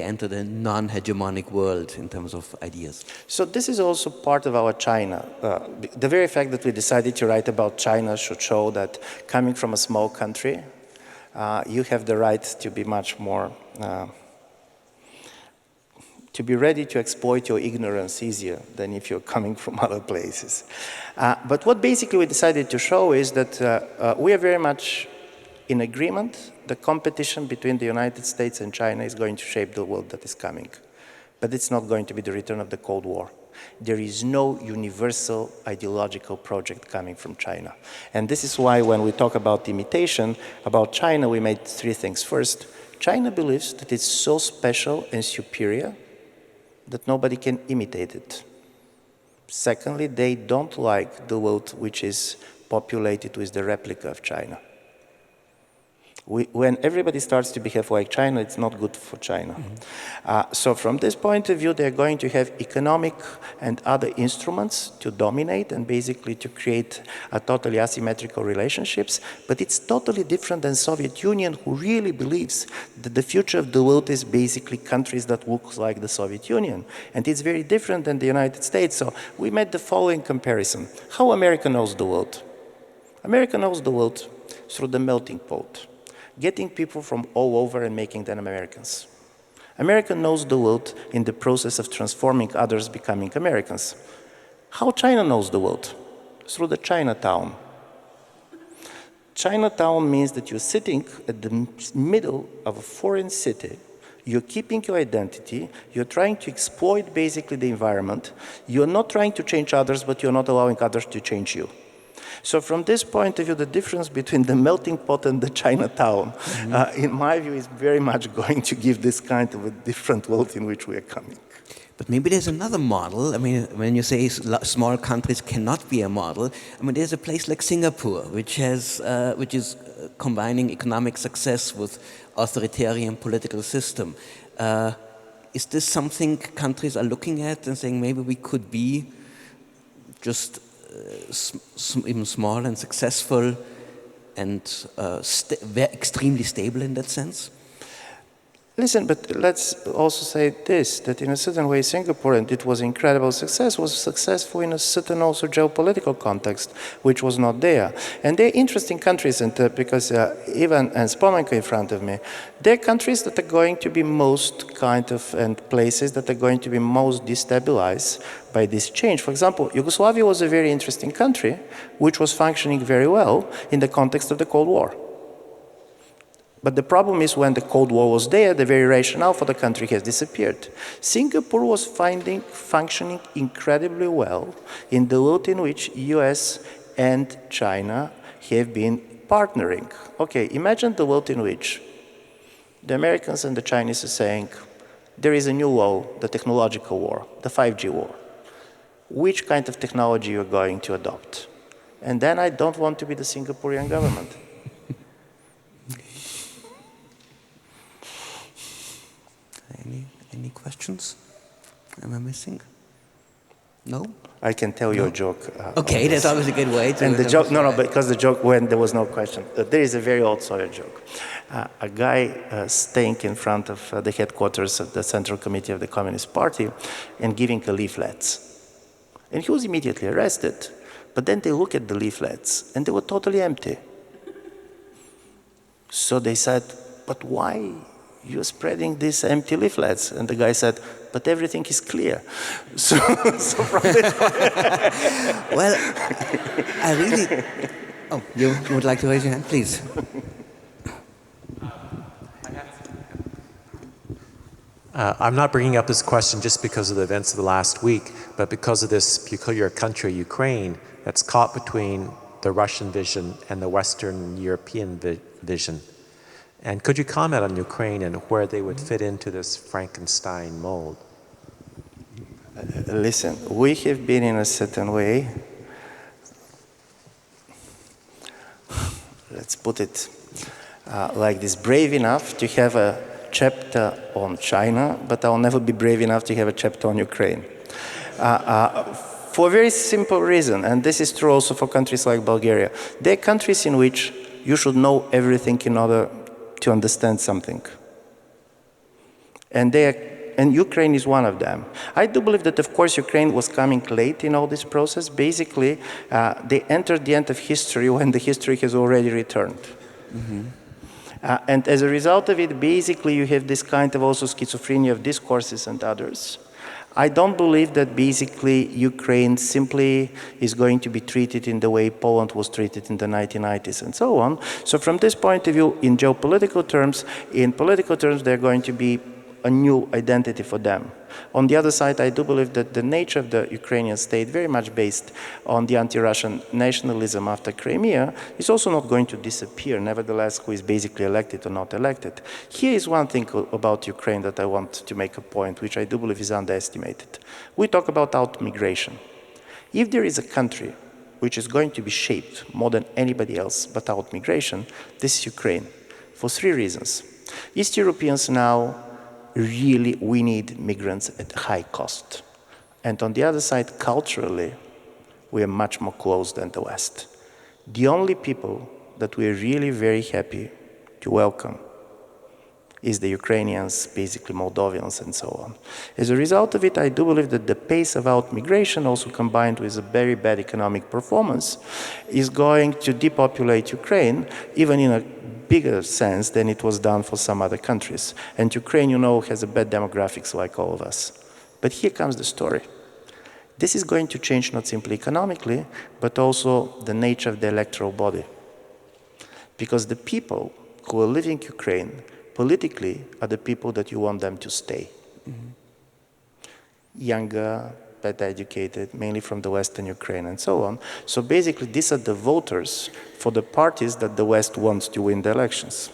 entered a non-hegemonic world in terms of ideas? So this is also part of our China. The very fact that we decided to write about China should show that coming from a small country, you have the right to be much more to be ready to exploit your ignorance easier than if you're coming from other places. But what basically we decided to show is that we are very much in agreement. The competition between the United States and China is going to shape the world that is coming. But it's not going to be the return of the Cold War. There is no universal ideological project coming from China. And this is why when we talk about imitation, about China, we made three things. First, China believes that it's so special and superior that nobody can imitate it. Secondly, they don't like the world which is populated with the replica of China. When everybody starts to behave like China, it's not good for China. So from this point of view, they're going to have economic and other instruments to dominate and basically to create a totally asymmetrical relationships. But it's totally different than Soviet Union, who really believes that the future of the world is basically countries that look like the Soviet Union. And it's very different than the United States. So we made the following comparison. How America knows the world? America knows the world through the melting pot, getting people from all over and making them Americans. America knows the world in the process of transforming others becoming Americans. How China knows the world? Through the Chinatown. Chinatown means that you're sitting at the middle of a foreign city, you're keeping your identity, you're trying to exploit basically the environment, you're not trying to change others, but you're not allowing others to change you. So from this point of view, the difference between the melting pot and the Chinatown, in my view, is very much going to give this kind of a different world in which we are coming. But maybe there's another model. I mean, when you say small countries cannot be a model, I mean, there's a place like Singapore, which is combining economic success with authoritarian political system. Is this something countries are looking at and saying maybe we could be just even small and successful and extremely stable in that sense? Listen, but let's also say this, that in a certain way Singapore, and it was incredible success, was successful in a certain also geopolitical context, which was not there. And they're interesting countries, and because Ivan and Spomenko in front of me, they're countries that are going to be most kind of, and places that are going to be most destabilized by this change. For example, Yugoslavia was a very interesting country, which was functioning very well in the context of the Cold War. But the problem is when the Cold War was there, the very rationale for the country has disappeared. Singapore was functioning incredibly well in the world in which US and China have been partnering. Okay, imagine the world in which the Americans and the Chinese are saying, there is a new war, the technological war, the 5G war. Which kind of technology you're going to adopt? And then I don't want to be the Singaporean government. Any questions? Am I missing? No? I can tell you a joke. Okay, that's always a good way to... And the joke, because the joke when there was no question. There is a very old Sawyer joke. A guy staying in front of the headquarters of the Central Committee of the Communist Party and giving a leaflets. And he was immediately arrested. But then they look at the leaflets and they were totally empty. So they said, but why you're spreading these empty leaflets? And the guy said, but everything is clear. So from this Well, I really... Oh, you would like to raise your hand, please? I'm not bringing up this question just because of the events of the last week, but because of this peculiar country, Ukraine, that's caught between the Russian vision and the Western European vision. And could you comment on Ukraine and where they would fit into this Frankenstein mold? Listen, we have been in a certain way, let's put it like this, brave enough to have a chapter on China, but I'll never be brave enough to have a chapter on Ukraine. For a very simple reason, and this is true also for countries like Bulgaria. They're countries in which you should know everything in order to understand something. And Ukraine is one of them. I do believe that, of course, Ukraine was coming late in all this process. Basically, they entered the end of history when the history has already returned. Mm-hmm. And as a result of it, basically, you have this kind of also schizophrenia of discourses and others. I don't believe that basically Ukraine simply is going to be treated in the way Poland was treated in the 1990s and so on. So from this point of view, in geopolitical terms, in political terms, they're going to be a new identity for them. On the other side, I do believe that the nature of the Ukrainian state, very much based on the anti-Russian nationalism after Crimea, is also not going to disappear, nevertheless, who is basically elected or not elected. Here is one thing about Ukraine that I want to make a point, which I do believe is underestimated. We talk about out-migration. If there is a country which is going to be shaped more than anybody else but out-migration, this is Ukraine, for three reasons. East Europeans now really, we need migrants at high cost. And on the other side, culturally, we are much more closed than the West. The only people that we are really very happy to welcome is the Ukrainians, basically Moldovians and so on. As a result of it, I do believe that the pace of out-migration, also combined with a very bad economic performance, is going to depopulate Ukraine, even in a bigger sense than it was done for some other countries. And Ukraine, you know, has a bad demographics like all of us. But here comes the story. This is going to change not simply economically, but also the nature of the electoral body. Because the people who are living in Ukraine politically are the people that you want them to stay. Mm-hmm. Younger, better educated, mainly from the Western Ukraine and so on. So basically, these are the voters for the parties that the West wants to win the elections.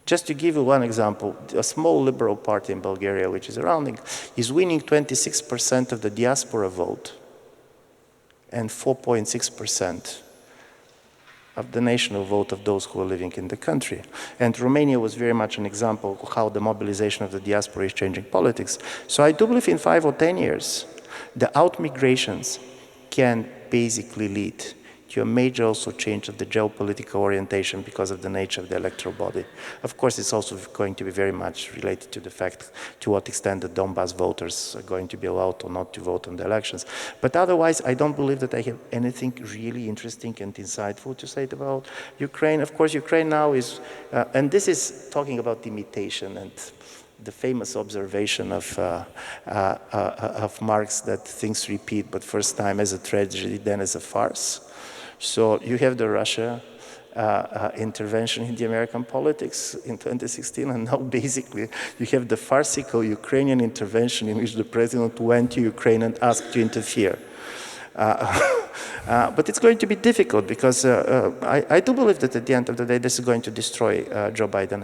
Just to give you one example, a small liberal party in Bulgaria, which is surrounding, is winning 26% of the diaspora vote and 4.6% of the national vote of those who are living in the country. And Romania was very much an example of how the mobilization of the diaspora is changing politics. So I do believe in 5 or 10 years, the out-migrations can basically lead to a major also change of the geopolitical orientation because of the nature of the electoral body. Of course, it's also going to be very much related to the fact to what extent the Donbass voters are going to be allowed or not to vote on the elections. But otherwise, I don't believe that I have anything really interesting and insightful to say about Ukraine. Of course, Ukraine now is, and this is talking about imitation and the famous observation of Marx that things repeat, but first time as a tragedy, then as a farce. So you have the Russia intervention in the American politics in 2016, and now basically you have the farcical Ukrainian intervention in which the president went to Ukraine and asked to interfere. But it's going to be difficult because I do believe that at the end of the day this is going to destroy Joe Biden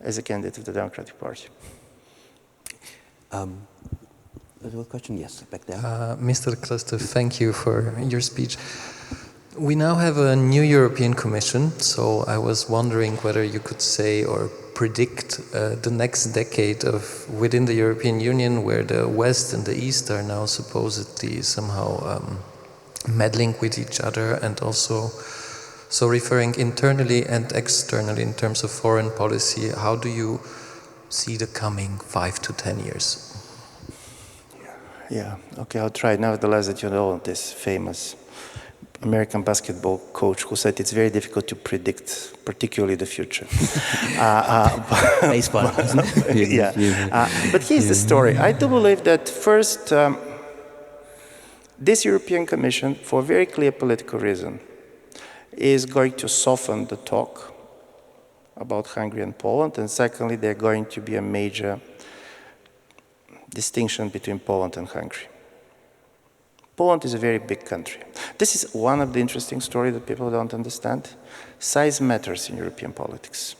as a candidate of the Democratic Party. There's a question, yes, back there. Mr. Krastev, thank you for your speech. We now have a new European Commission, so I was wondering whether you could say or predict the next decade of within the European Union, where the West and the East are now supposedly somehow meddling with each other, and also so referring internally and externally in terms of foreign policy. How do you see the coming 5 to 10 years? Yeah, okay, I'll try. Nevertheless, that you know this famous American basketball coach who said it's very difficult to predict, particularly the future. Baseball. But here's the story. I do believe that first, this European Commission, for a very clear political reason, is going to soften the talk about Hungary and Poland, and secondly, they're going to be a major distinction between Poland and Hungary. Poland is a very big country. This is one of the interesting stories that people don't understand. Size matters in European politics.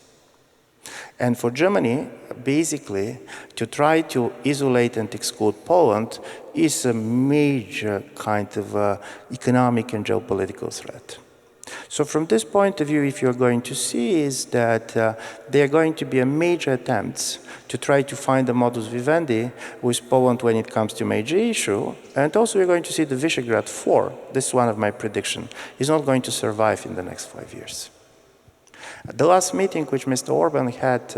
And for Germany, basically, to try to isolate and exclude Poland is a major kind of economic and geopolitical threat. So from this point of view, if you're going to see is that there are going to be a major attempts to try to find a modus vivendi with Poland when it comes to major issue. And also you're going to see the Visegrad 4, this is one of my predictions, is not going to survive in the next 5 years. The last meeting which Mr. Orbán had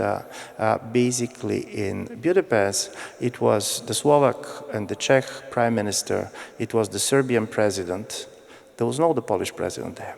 basically in Budapest, it was the Slovak and the Czech prime minister, it was the Serbian president, there was no the Polish president there.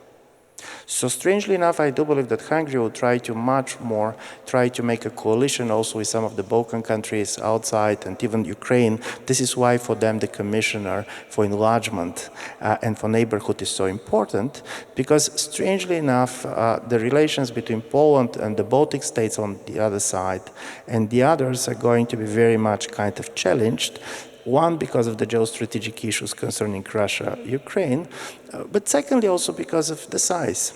So strangely enough, I do believe that Hungary will try to much more try to make a coalition also with some of the Balkan countries outside and even Ukraine. This is why for them the commissioner for enlargement and for neighborhood is so important, because strangely enough, the relations between Poland and the Baltic states on the other side and the others are going to be very much kind of challenged. One, because of the geostrategic issues concerning Russia, Ukraine, but secondly also because of the size.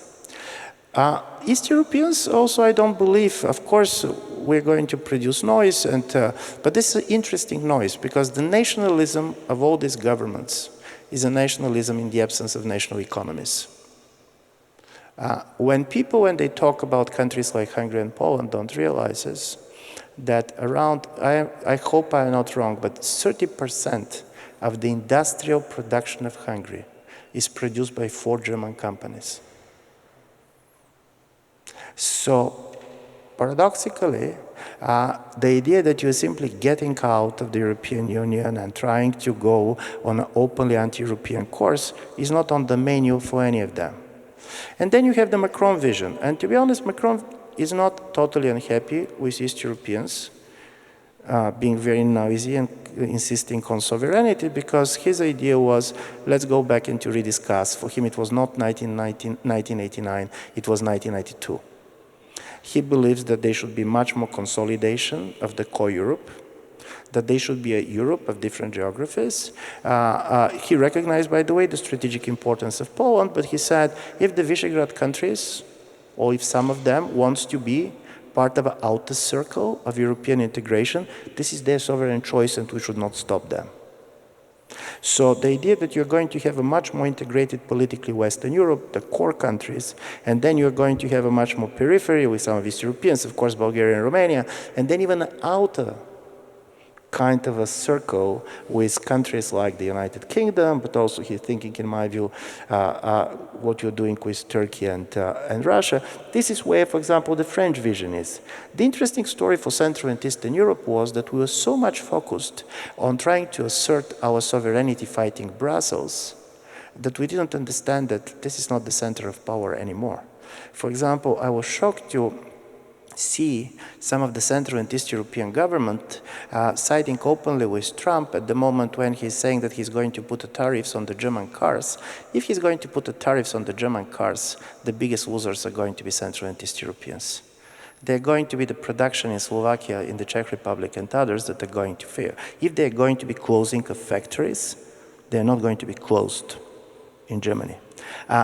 East Europeans also, I don't believe, of course, we're going to produce noise, but this is an interesting noise because the nationalism of all these governments is a nationalism in the absence of national economies. When they talk about countries like Hungary and Poland, don't realize this, that around, I hope I'm not wrong, but 30% of the industrial production of Hungary is produced by 4 German companies. So, paradoxically, the idea that you're simply getting out of the European Union and trying to go on an openly anti-European course is not on the menu for any of them. And then you have the Macron vision. And to be honest, Macron is not totally unhappy with East Europeans being very noisy and insisting on sovereignty, because his idea was, let's go back and to rediscuss. For him, it was not 1989, it was 1992. He believes that there should be much more consolidation of the core Europe, that there should be a Europe of different geographies. He recognized, by the way, the strategic importance of Poland, but he said, if the Visegrad countries, or if some of them wants to be part of an outer circle of European integration, this is their sovereign choice and we should not stop them. So the idea that you're going to have a much more integrated politically Western Europe, the core countries, and then you're going to have a much more periphery with some of East Europeans, of course, Bulgaria and Romania, and then even an outer kind of a circle with countries like the United Kingdom, but also he's thinking, in my view, what you're doing with Turkey and Russia. This is where, for example, the French vision is. The interesting story for Central and Eastern Europe was that we were so much focused on trying to assert our sovereignty fighting Brussels that we didn't understand that this is not the center of power anymore. For example, I was shocked to see some of the Central and East European government siding openly with Trump at the moment when he's saying that he's going to put tariffs on the German cars. If he's going to put the tariffs on the German cars, the biggest losers are going to be Central and East Europeans. They're going to be the production in Slovakia, in the Czech Republic and others that are going to fail. If they're going to be closing of factories, they're not going to be closed in Germany.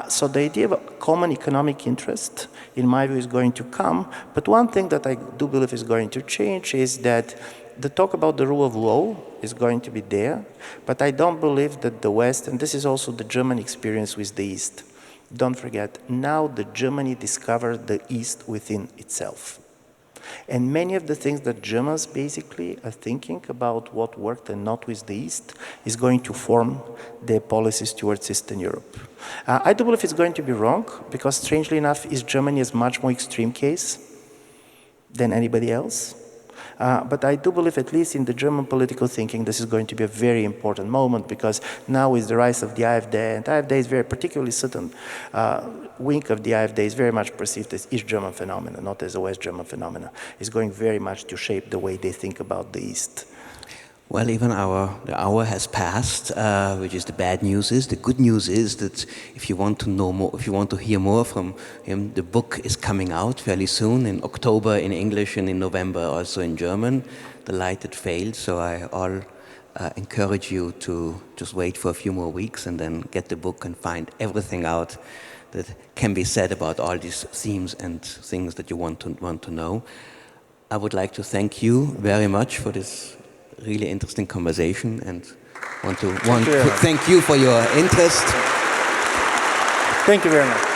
So the idea of a common economic interest, in my view, is going to come. But one thing that I do believe is going to change is that the talk about the rule of law is going to be there. But I don't believe that the West, and this is also the German experience with the East, don't forget, now the Germany discovered the East within itself. And many of the things that Germans basically are thinking about what worked and not with the East is going to form their policies towards Eastern Europe. I do believe it's going to be wrong, because strangely enough, East Germany is a much more extreme case than anybody else. But I do believe, at least in the German political thinking, this is going to be a very important moment, because now with the rise of the AfD, and AfD is very particularly certain wing of the AfD is very much perceived as East German phenomena, not as a West German phenomena, is going very much to shape the way they think about the East. Well, even the hour has passed, which is the bad news. The good news is that if you want to know more, if you want to hear more from him, the book is coming out fairly soon, in October in English and in November also in German, The Light That Failed. So I encourage you to just wait for a few more weeks and then get the book and find everything out that can be said about all these themes and things that you want to know. I would like to thank you very much for this really interesting conversation, and want to thank you for your interest. Thank you very much.